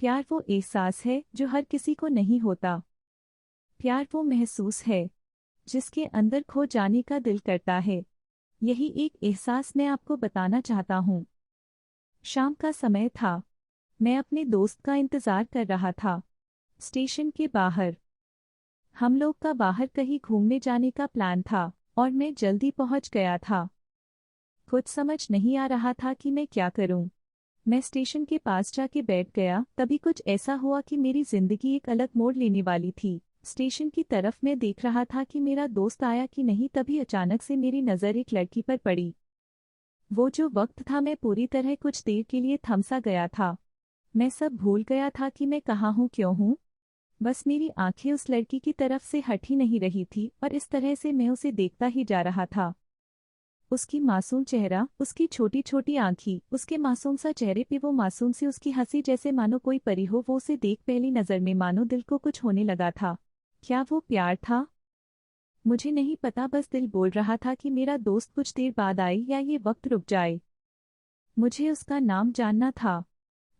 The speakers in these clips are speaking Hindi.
प्यार वो एहसास है जो हर किसी को नहीं होता। प्यार वो महसूस है जिसके अंदर खो जाने का दिल करता है। यही एक एहसास मैं आपको बताना चाहता हूँ। शाम का समय था। मैं अपने दोस्त का इंतजार कर रहा था स्टेशन के बाहर। हम लोग का बाहर कहीं घूमने जाने का प्लान था और मैं जल्दी पहुंच गया था। कुछ समझ नहीं आ रहा था कि मैं क्या करूं। मैं स्टेशन के पास जाके बैठ गया। तभी कुछ ऐसा हुआ कि मेरी जिंदगी एक अलग मोड़ लेने वाली थी। स्टेशन की तरफ मैं देख रहा था कि मेरा दोस्त आया कि नहीं, तभी अचानक से मेरी नज़र एक लड़की पर पड़ी। वो जो वक्त था, मैं पूरी तरह कुछ देर के लिए थम सा गया था। मैं सब भूल गया था कि मैं कहाँ हूँ, क्यों हूँ। बस मेरी आंखें उस लड़की की तरफ से हट ही नहीं रही थी और इस तरह से मैं उसे देखता ही जा रहा था। उसकी मासूम चेहरा, उसकी छोटी छोटी आंखी, उसके मासूम सा चेहरे पे वो मासूम सी उसकी हंसी, जैसे मानो कोई परी हो। वो उसे देख पहली नजर में मानो दिल को कुछ होने लगा था। क्या वो प्यार था? मुझे नहीं पता, बस दिल बोल रहा था कि मेरा दोस्त कुछ देर बाद आए या ये वक्त रुक जाए। मुझे उसका नाम जानना था।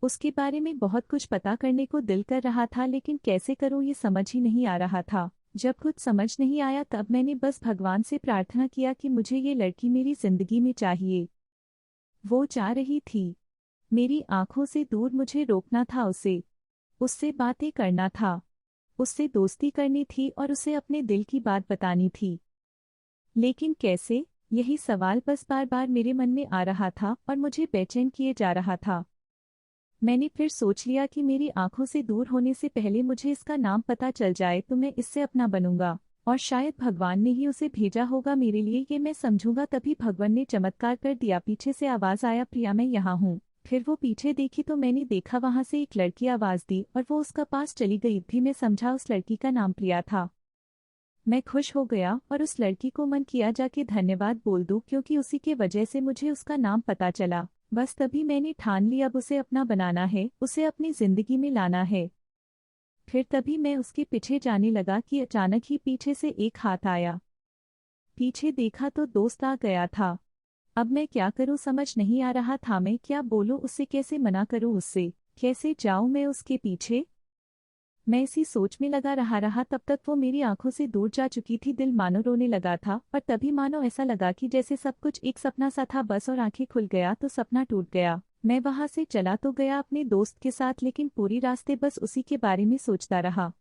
उसके बारे में बहुत कुछ पता करने को दिल कर रहा था, लेकिन कैसे करूं ये समझ ही नहीं आ रहा था। जब कुछ समझ नहीं आया तब मैंने बस भगवान से प्रार्थना किया कि मुझे ये लड़की मेरी जिंदगी में चाहिए। वो जा रही थी मेरी आंखों से दूर। मुझे रोकना था उसे, उससे बातें करना था, उससे दोस्ती करनी थी और उसे अपने दिल की बात बतानी थी। लेकिन कैसे? यही सवाल बस बार बार मेरे मन में आ रहा था और मुझे बेचैन किए जा रहा था। मैंने फिर सोच लिया कि मेरी आंखों से दूर होने से पहले मुझे इसका नाम पता चल जाए तो मैं इससे अपना बनूंगा, और शायद भगवान ने ही उसे भेजा होगा मेरे लिए, ये मैं समझूंगा। तभी भगवान ने चमत्कार कर दिया। पीछे से आवाज आया, प्रिया मैं यहाँ हूँ। फिर वो पीछे देखी तो मैंने देखा वहां से एक लड़की आवाज दी और वो उसका पास चली गई थी। मैं समझा उस लड़की का नाम प्रिया था। मैं खुश हो गया और उस लड़की को मन किया जाके धन्यवाद बोल दूं, क्योंकि उसी के वजह से मुझे उसका नाम पता चला। बस तभी मैंने ठान ली, अब उसे अपना बनाना है, उसे अपनी जिंदगी में लाना है। फिर तभी मैं उसके पीछे जाने लगा कि अचानक ही पीछे से एक हाथ आया। पीछे देखा तो दोस्त आ गया था। अब मैं क्या करूं समझ नहीं आ रहा था। मैं क्या बोलूं उससे, कैसे मना करूं उससे, कैसे जाऊं मैं उसके पीछे। मैं इसी सोच में लगा रहा तब तक वो मेरी आंखों से दूर जा चुकी थी। दिल मानो रोने लगा था और तभी मानो ऐसा लगा कि जैसे सब कुछ एक सपना सा था बस, और आंखें खुल गया तो सपना टूट गया। मैं वहां से चला तो गया अपने दोस्त के साथ, लेकिन पूरी रास्ते बस उसी के बारे में सोचता रहा।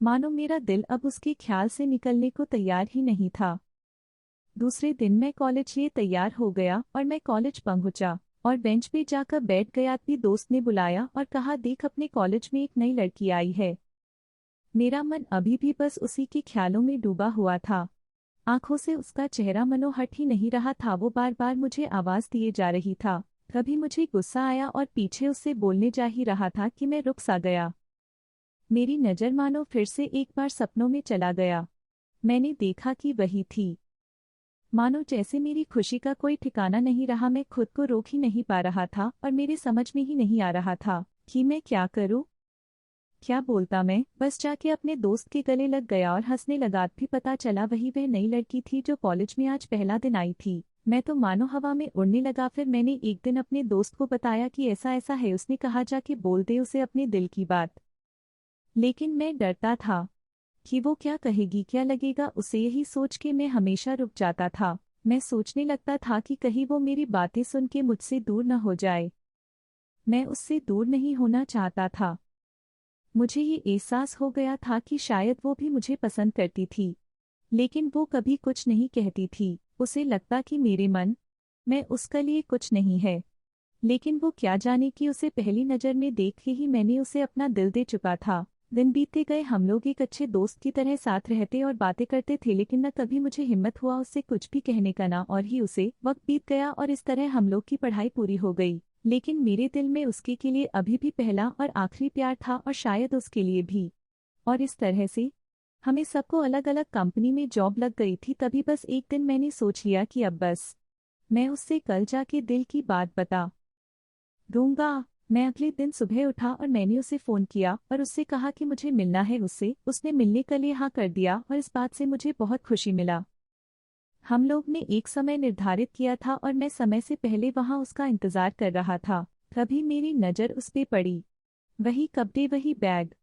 मानो मेरा दिल अब उसके ख्याल से निकलने को तैयार ही नहीं था। दूसरे दिन मैं कॉलेज लिए तैयार हो गया और मैं कॉलेज पहुंचा और बेंच पे जाकर बैठ गया। अपनी दोस्त ने बुलाया और कहा, देख अपने कॉलेज में एक नई लड़की आई है। मेरा मन अभी भी बस उसी के ख्यालों में डूबा हुआ था। आंखों से उसका चेहरा मनो हट ही नहीं रहा था। वो बार बार मुझे आवाज दिए जा रही था। कभी मुझे गुस्सा आया और पीछे उससे बोलने जा ही रहा था कि मैं रुक सा गया। मेरी नज़र मानो फिर से एक बार सपनों में चला गया। मैंने देखा कि वही थी। मानो जैसे मेरी खुशी का कोई ठिकाना नहीं रहा। मैं खुद को रोक ही नहीं पा रहा था और मेरे समझ में ही नहीं आ रहा था कि मैं क्या करूं, क्या बोलता। मैं बस जाके अपने दोस्त के गले लग गया और हंसने लगा। भी पता चला वही वह नई लड़की थी जो कॉलेज में आज पहला दिन आई थी। मैं तो मानो हवा में उड़ने लगा। फिर मैंने एक दिन अपने दोस्त को बताया कि ऐसा ऐसा है। उसने कहा जाके बोल दे उसे अपने दिल की बात। लेकिन मैं डरता था कि वो क्या कहेगी, क्या लगेगा उसे। यही सोच के मैं हमेशा रुक जाता था। मैं सोचने लगता था कि कहीं वो मेरी बातें सुन के मुझसे दूर न हो जाए। मैं उससे दूर नहीं होना चाहता था। मुझे ये एहसास हो गया था कि शायद वो भी मुझे पसंद करती थी, लेकिन वो कभी कुछ नहीं कहती थी। उसे लगता कि मेरे मन में उसके लिए कुछ नहीं है। लेकिन वो क्या जाने कि उसे पहली नज़र में देख के ही मैंने उसे अपना दिल दे चुका था। दिन बीतते गए, हम लोग एक अच्छे दोस्त की तरह साथ रहते और बातें करते थे, लेकिन न कभी मुझे हिम्मत हुआ उससे कुछ भी कहने का। ना और ही उसे। वक्त बीत गया और इस तरह हम लोग की पढ़ाई पूरी हो गई, लेकिन मेरे दिल में उसके के लिए अभी भी पहला और आखिरी प्यार था, और शायद उसके लिए भी। और इस तरह से हमें सबको अलग अलग कंपनी में जॉब लग गई थी। तभी बस एक दिन मैंने सोच लिया कि अब बस मैं उससे कल जाके दिल की बात बता दूंगा। मैं अगले दिन सुबह उठा और मैंने उसे फ़ोन किया और उससे कहा कि मुझे मिलना है उससे। उसने मिलने के लिए हाँ कर दिया और इस बात से मुझे बहुत खुशी मिला। हम लोग ने एक समय निर्धारित किया था और मैं समय से पहले वहां उसका इंतजार कर रहा था। तभी मेरी नज़र उस पे पड़ी। वही कपड़े, वही बैग,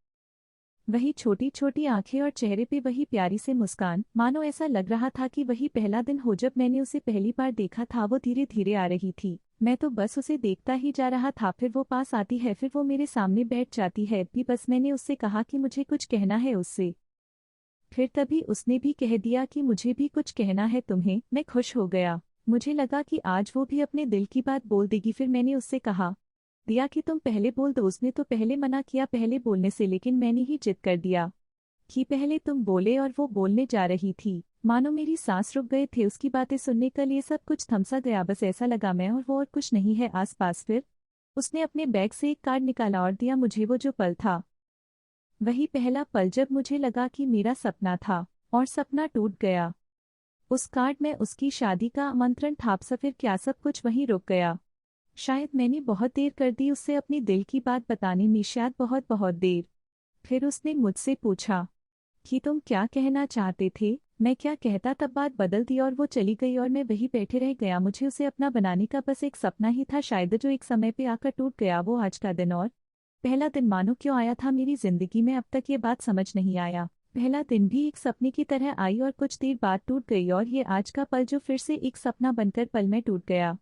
वही छोटी छोटी आंखें और चेहरे पे वही प्यारी से मुस्कान। मानो ऐसा लग रहा था कि वही पहला दिन हो जब मैंने उसे पहली बार देखा था। वो धीरे धीरे आ रही थी, मैं तो बस उसे देखता ही जा रहा था। फिर वो पास आती है, फिर वो मेरे सामने बैठ जाती है भी। बस मैंने उससे कहा कि मुझे कुछ कहना है उससे। फिर तभी उसने भी कह दिया कि मुझे भी कुछ कहना है तुम्हें। मैं खुश हो गया, मुझे लगा कि आज वो भी अपने दिल की बात बोल देगी। फिर मैंने उससे कहा दिया कि तुम पहले बोल दो। उसने तो पहले मना किया पहले बोलने से, लेकिन मैंने ही जिद कर दिया कि पहले तुम बोले। और वो बोलने जा रही थी, मानो मेरी सांस रुक गए थे उसकी बातें सुनने का। ये सब कुछ थमसा गया, बस ऐसा लगा मैं और वो और कुछ नहीं है आसपास। फिर उसने अपने बैग से एक कार्ड निकाला और दिया मुझे। वो जो पल था वही पहला पल जब मुझे लगा कि मेरा सपना था और सपना टूट गया। उस कार्ड में उसकी शादी का आमंत्रण था। फिर क्या सब कुछ वहीं रुक गया। शायद मैंने बहुत देर कर दी उससे अपनी दिल की बात बताने में, शायद बहुत बहुत देर। फिर उसने मुझसे पूछा कि तुम क्या कहना चाहते थे। मैं क्या कहता, तब बात बदल दी और वो चली गई और मैं वहीं बैठे रह गया। मुझे उसे अपना बनाने का बस एक सपना ही था शायद, जो एक समय पे आकर टूट गया। वो आज का दिन और पहला दिन मानो क्यों आया था मेरी जिंदगी में, अब तक ये बात समझ नहीं आया। पहला दिन भी एक सपने की तरह आई और कुछ देर बाद टूट गई, और ये आज का पल जो फिर से एक सपना बनकर पल में टूट गया।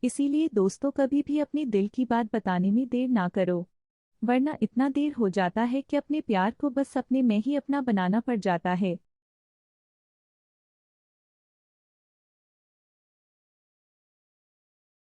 इसीलिए दोस्तों, कभी भी अपनी दिल की बात बताने में देर ना करो, वरना इतना देर हो जाता है कि अपने प्यार को बस सपने में ही अपना बनाना पड़ जाता है।